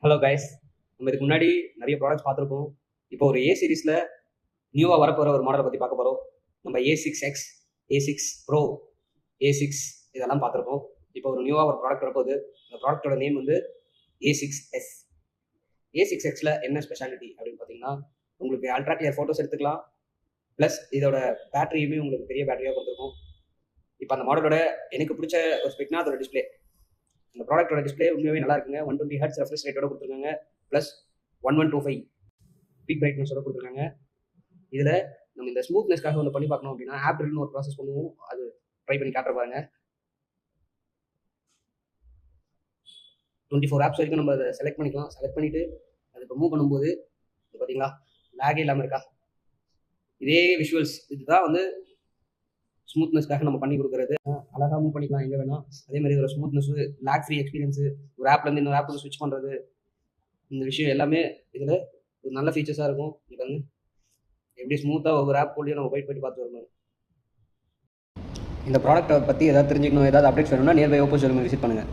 Hello guys, நம்ம இதுக்கு முன்னாடி நிறைய ப்ராடக்ட்ஸ் பார்த்துருக்கோம். இப்போ ஒரு ஏ சீரிஸில் நியூவாக வரப்போகிற ஒரு மாடலை பற்றி பார்க்க போகிறோம். நம்ம A6X, A6 Pro, A6 இதெல்லாம் பார்த்துருக்கோம். இப்போ ஒரு நியூவாக ஒரு ப்ராடக்ட் வரப்போகுது. அந்த ப்ராடக்டோட நேம் வந்து A6S. A6Xல என்ன ஸ்பெஷாலிட்டி அப்படின்னு பார்த்தீங்கன்னா, உங்களுக்கு அல்ட்ரா கிளியர் ஃபோட்டோஸ் எடுத்துக்கலாம். ப்ளஸ் இதோட பேட்டரியுமே உங்களுக்கு பெரிய பேட்டரியாக கொடுத்துருக்கும். இப்போ அந்த மாடலோட எனக்கு பிடிச்ச ஒரு ஸ்பெக்னா அதோட டிஸ்பிளே. இந்த ப்ராடக்ட்டோட டிஸ்பிளே உண்மையாகவே நல்லா இருக்குங்க. 120 ஹெர்ட்ஸ் ரெஃப்ரெஷ் ரேட்டோட கொடுத்துருக்காங்க. ப்ளஸ் 1125 பீக் பிரைட்னஸோட கொடுத்துருக்காங்க. இதில் நம்ம இந்த ஸ்மூத்னஸ்க்காக ஒன்று பண்ணி பார்க்கணும் அப்படின்னா ஆப்ரில்னு ஒரு ப்ராசஸ் பண்ணுவோம். அது ட்ரை பண்ணி காட்டுற பாருங்க. 24 ஆப்ஸ் வரைக்கும் நம்ம அதை செலக்ட் பண்ணிக்கலாம். செலக்ட் பண்ணிவிட்டு அதை இப்போ மூவ் பண்ணும்போது பார்த்தீங்களா லேகே இல்லாமல் இருக்கா. இதே விஷுவல்ஸ் இதுதான் வந்து ஸ்மூத்னஸ்க்காக நம்ம பண்ணி கொடுக்குறது. அழகாக மூவ் பண்ணிக்கலாம் எங்கே வேணால். அதே மாதிரி ஒரு ஸ்மூத்னஸ், லேக் ஃப்ரீ எக்ஸ்பீரியன்ஸு, ஒரு ஆப்லேருந்து இன்னொரு ஆப்புக்கு ஸ்விட்ச் பண்ணுறது, இந்த விஷயம் எல்லாமே இதில் ஒரு நல்ல ஃபீச்சர்ஸாக இருக்கும். இது வந்து எப்படி ஸ்மூத்தாக ஒவ்வொரு ஆப் கூடயும் நம்ம வெயிட் பண்ணி பார்த்து வரணும். இந்த ப்ராடக்ட்டை பற்றி ஏதாவது தெரிஞ்சுக்கணும், ஏதாவது அப்டேட்ஸ் வேணும்னா நியர்பை ஓப்போ ஷோரூம் விசிட் பண்ணுங்கள்.